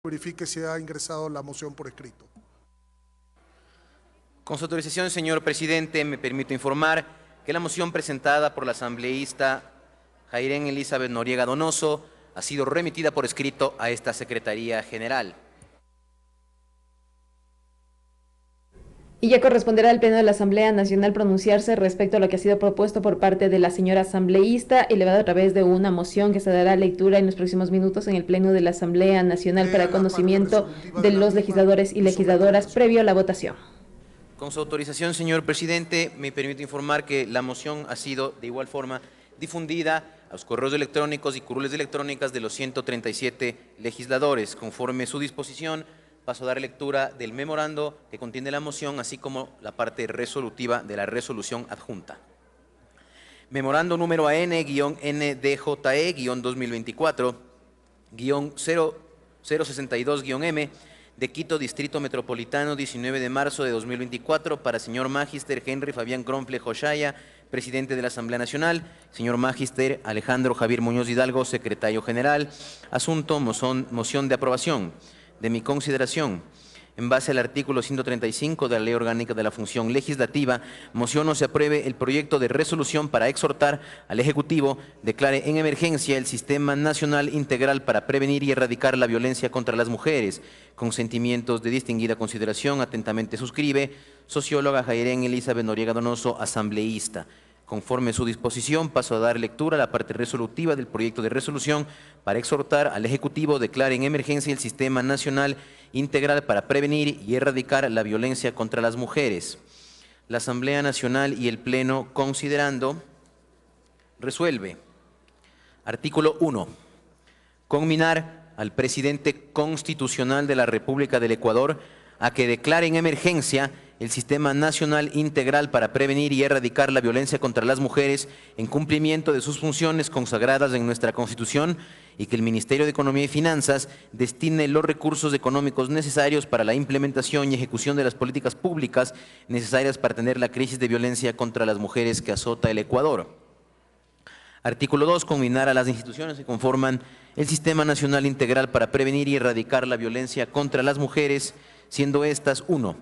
Verifique si ha ingresado la moción por escrito. Con su autorización, señor presidente, me permito informar que la moción presentada por la asambleísta Jairén Elizabeth Noriega Donoso ha sido remitida por escrito a esta Secretaría General. Y ya corresponderá al Pleno de la Asamblea Nacional pronunciarse respecto a lo que ha sido propuesto por parte de la señora asambleísta, elevado a través de una moción que se dará lectura en los próximos minutos en el Pleno de la Asamblea Nacional para conocimiento de los legisladores y legisladoras previo a la votación. Con su autorización, señor presidente, me permito informar que la moción ha sido de igual forma difundida a los correos electrónicos y curules electrónicas de los 137 legisladores. Conforme su disposición, paso a dar lectura del memorando que contiene la moción, así como la parte resolutiva de la resolución adjunta. Memorando número AN-DJE-2024-0062-M de Quito, Distrito Metropolitano, 19 de marzo de 2024, para señor Magister Henry Fabián Cronfle Joshaya, presidente de la Asamblea Nacional, señor Magister Alejandro Javier Muñoz Hidalgo, secretario general. Asunto, moción de aprobación. De mi consideración, en base al artículo 135 de la Ley Orgánica de la Función Legislativa, mociono se apruebe el proyecto de resolución para exhortar al Ejecutivo declare en emergencia el Sistema Nacional Integral para prevenir y erradicar la violencia contra las mujeres. Con sentimientos de distinguida consideración, atentamente suscribe, socióloga Jairén Elizabeth Noriega Donoso, asambleísta. Conforme su disposición, paso a dar lectura a la parte resolutiva del proyecto de resolución para exhortar al Ejecutivo declare en emergencia el Sistema Nacional Integral para prevenir y erradicar la violencia contra las mujeres. La Asamblea Nacional y el Pleno, considerando, resuelve. Artículo 1. Conminar al Presidente Constitucional de la República del Ecuador a que declare en emergencia el Sistema Nacional Integral para prevenir y erradicar la violencia contra las mujeres en cumplimiento de sus funciones consagradas en nuestra Constitución, y que el Ministerio de Economía y Finanzas destine los recursos económicos necesarios para la implementación y ejecución de las políticas públicas necesarias para atender la crisis de violencia contra las mujeres que azota el Ecuador. Artículo 2. Conminar a las instituciones que conforman el Sistema Nacional Integral para prevenir y erradicar la violencia contra las mujeres, siendo estas: 1.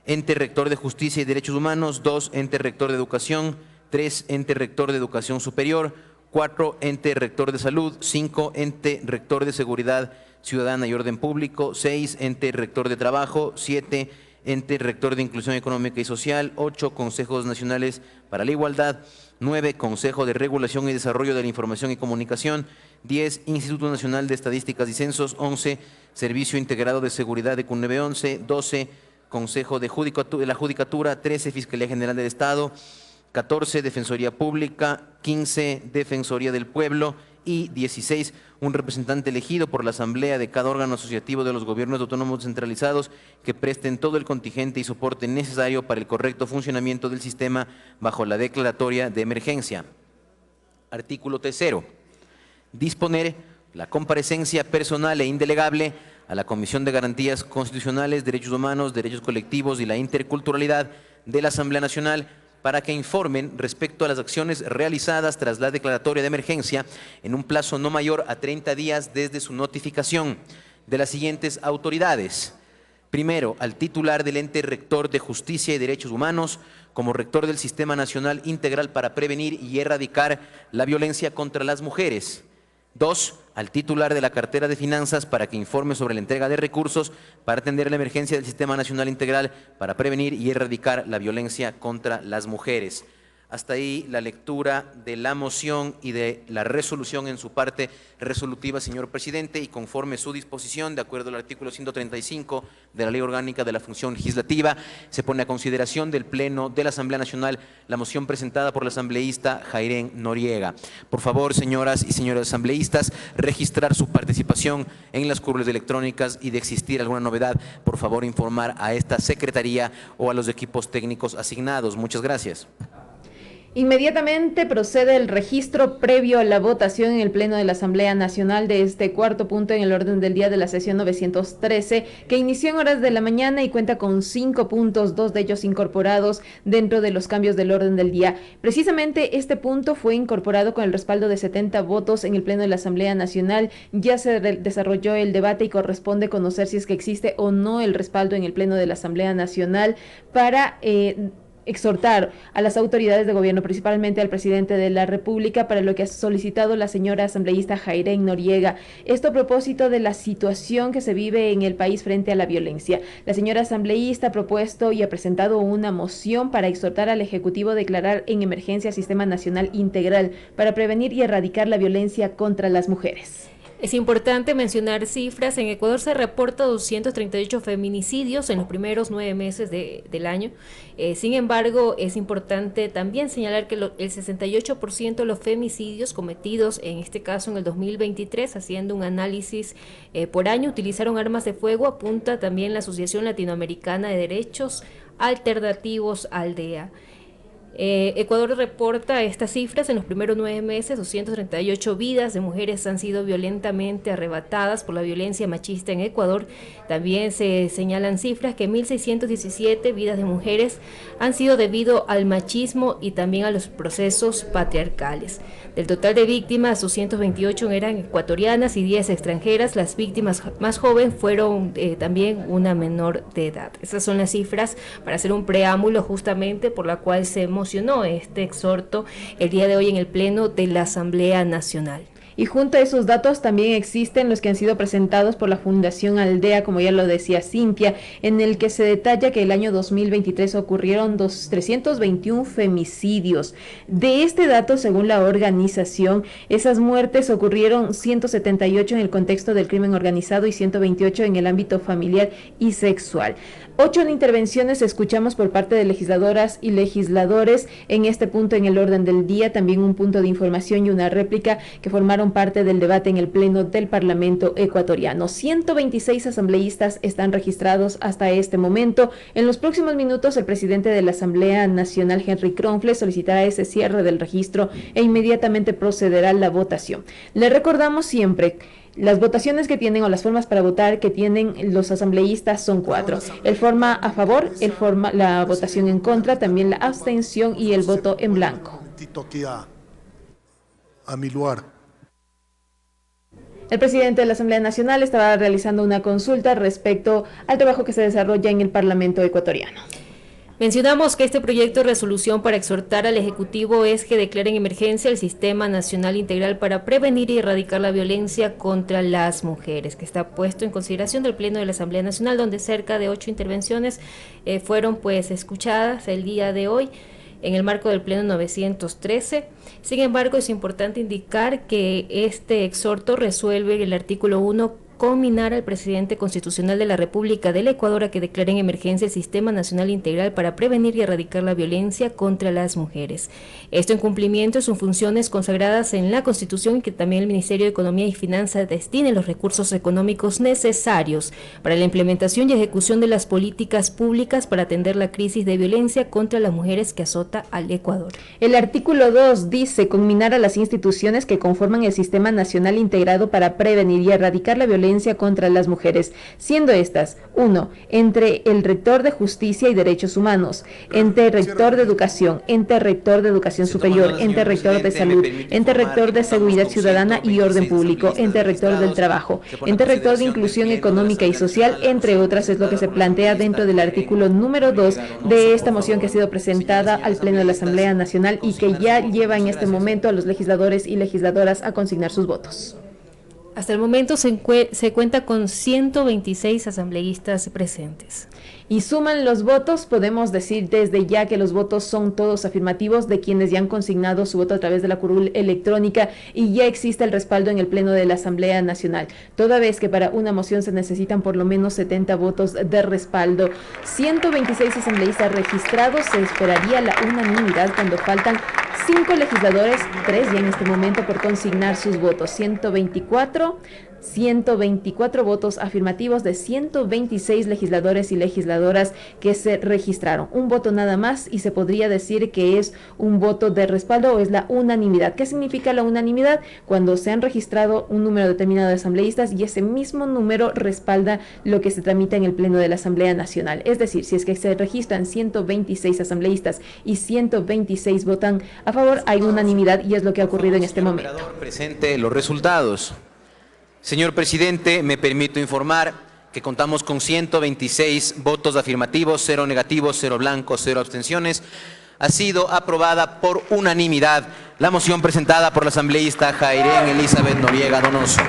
Ente Rector de Justicia y Derechos Humanos; 2. Ente Rector de Educación; 3. Ente Rector de Educación Superior; 4. Ente Rector de Salud; 5. Ente Rector de Seguridad Ciudadana y Orden Público; 6. Ente Rector de Trabajo; 7. Ente Rector de Inclusión Económica y Social; 8. Consejos Nacionales para la Igualdad; 9. Consejo de Regulación y Desarrollo de la Información y Comunicación; 10. Instituto Nacional de Estadísticas y Censos; 11. Servicio Integrado de Seguridad de CUNEVE; 11. 12. Consejo de la Judicatura; 13. Fiscalía General del Estado; 14. Defensoría Pública; 15. Defensoría del Pueblo; y 16. Un representante elegido por la Asamblea de cada órgano asociativo de los gobiernos autónomos descentralizados que presten todo el contingente y soporte necesario para el correcto funcionamiento del sistema bajo la declaratoria de emergencia. Artículo 3. Disponer la comparecencia personal e indelegable a la Comisión de Garantías Constitucionales, Derechos Humanos, Derechos Colectivos y la Interculturalidad de la Asamblea Nacional para que informen respecto a las acciones realizadas tras la declaratoria de emergencia en un plazo no mayor a 30 días desde su notificación, de las siguientes autoridades. Primero, al titular del Ente Rector de Justicia y Derechos Humanos como rector del Sistema Nacional Integral para prevenir y erradicar la violencia contra las mujeres. 2. Al titular de la cartera de Finanzas para que informe sobre la entrega de recursos para atender la emergencia del Sistema Nacional Integral para prevenir y erradicar la violencia contra las mujeres. Hasta ahí la lectura de la moción y de la resolución en su parte resolutiva, señor presidente, y conforme su disposición, de acuerdo al artículo 135 de la Ley Orgánica de la Función Legislativa, se pone a consideración del Pleno de la Asamblea Nacional la moción presentada por la asambleísta Jairén Noriega. Por favor, señoras y señores asambleístas, registrar su participación en las curules electrónicas, y de existir alguna novedad, por favor, informar a esta secretaría o a los equipos técnicos asignados. Muchas gracias. Inmediatamente procede el registro previo a la votación en el Pleno de la Asamblea Nacional de este cuarto punto en el orden del día de la sesión 913, que inició en horas de la mañana y cuenta con 5 puntos, 2 de ellos incorporados dentro de los cambios del orden del día. Precisamente este punto fue incorporado con el respaldo de 70 votos en el Pleno de la Asamblea Nacional. Ya se desarrolló el debate y corresponde conocer si es que existe o no el respaldo en el Pleno de la Asamblea Nacional para exhortar a las autoridades de gobierno, principalmente al presidente de la República, para lo que ha solicitado la señora asambleísta Jairén Noriega. Esto a propósito de la situación que se vive en el país frente a la violencia. La señora asambleísta ha propuesto y ha presentado una moción para exhortar al Ejecutivo a declarar en emergencia Sistema Nacional Integral para prevenir y erradicar la violencia contra las mujeres. Es importante mencionar cifras. En Ecuador se reporta 238 feminicidios en los primeros 9 meses del año. Sin embargo, es importante también señalar que el 68% de los femicidios cometidos, en este caso en el 2023, haciendo un análisis por año, utilizaron armas de fuego, apunta también la Asociación Latinoamericana de Derechos Alternativos, ALDEA. Ecuador reporta estas cifras. En los primeros 9 meses, 238 vidas de mujeres han sido violentamente arrebatadas por la violencia machista en Ecuador. También se señalan cifras que 1.617 vidas de mujeres han sido debido al machismo y también a los procesos patriarcales. Del total de víctimas, 228 eran ecuatorianas y 10 extranjeras. Las víctimas más jóvenes fueron también una menor de edad. Esas son las cifras para hacer un preámbulo justamente por la cual se emocionó este exhorto el día de hoy en el Pleno de la Asamblea Nacional. Y junto a esos datos también existen los que han sido presentados por la Fundación Aldea, como ya lo decía Cintia, en el que se detalla que el año 2023 ocurrieron 321 femicidios. De este dato, según la organización, esas muertes ocurrieron 178 en el contexto del crimen organizado y 128 en el ámbito familiar y sexual. 8 intervenciones escuchamos por parte de legisladoras y legisladores en este punto en el orden del día, también un punto de información y una réplica que formaron parte del debate en el Pleno del Parlamento ecuatoriano. 126 asambleístas están registrados hasta este momento. En los próximos minutos, el presidente de la Asamblea Nacional, Henry Kronfle, solicitará ese cierre del registro e inmediatamente procederá la votación. Le recordamos siempre, las votaciones que tienen o las formas para votar que tienen los asambleístas son 4. El forma a favor, la votación en contra, también la abstención y el voto en blanco. Aquí a mi lugar. El presidente de la Asamblea Nacional estaba realizando una consulta respecto al trabajo que se desarrolla en el Parlamento ecuatoriano. Mencionamos que este proyecto de resolución para exhortar al Ejecutivo es que declare en emergencia el Sistema Nacional Integral para prevenir y erradicar la violencia contra las mujeres, que está puesto en consideración del Pleno de la Asamblea Nacional, donde cerca de 8 intervenciones fueron pues escuchadas el día de hoy en el marco del Pleno 913. Sin embargo, es importante indicar que este exhorto resuelve el artículo 1, conminar al presidente constitucional de la República del Ecuador a que declare en emergencia el Sistema Nacional Integral para prevenir y erradicar la violencia contra las mujeres. Esto en cumplimiento de sus funciones consagradas en la Constitución y que también el Ministerio de Economía y Finanzas destine los recursos económicos necesarios para la implementación y ejecución de las políticas públicas para atender la crisis de violencia contra las mujeres que azota al Ecuador. El artículo 2 dice conminar a las instituciones que conforman el Sistema Nacional Integrado para prevenir y erradicar la violencia contra las mujeres, siendo estas: 1. Ente Rector de Justicia y Derechos Humanos, Ente Rector de Educación, Ente Rector de Educación Superior, Ente Rector de Salud, Ente Rector de Seguridad Ciudadana y Orden Público, Ente Rector del Trabajo, Ente Rector de Inclusión Económica y Social, entre otras. Es lo que se plantea dentro del artículo número 2 de esta moción que ha sido presentada al Pleno de la Asamblea Nacional y que ya lleva en este momento a los legisladores y legisladoras a consignar sus votos. Hasta el momento se cuenta con 126 asambleístas presentes. Y suman los votos, podemos decir desde ya que los votos son todos afirmativos de quienes ya han consignado su voto a través de la curul electrónica y ya existe el respaldo en el Pleno de la Asamblea Nacional, toda vez que para una moción se necesitan por lo menos 70 votos de respaldo. 126 asambleístas registrados, se esperaría la unanimidad cuando faltan 5 legisladores, 3 ya en este momento por consignar sus votos. 124 124 votos afirmativos de 126 legisladores y legisladoras que se registraron. Un voto nada más y se podría decir que es un voto de respaldo o es la unanimidad. ¿Qué significa la unanimidad? Cuando se han registrado un número determinado de asambleístas y ese mismo número respalda lo que se tramita en el Pleno de la Asamblea Nacional. Es decir, si es que se registran 126 asambleístas y 126 votan a favor, hay unanimidad y es lo que ha ocurrido en este momento. Presente los resultados. Señor presidente, me permito informar que contamos con 126 votos afirmativos, 0 negativos, 0 blancos, 0 abstenciones. Ha sido aprobada por unanimidad la moción presentada por la asambleísta Jairén Elizabeth Noriega Donoso.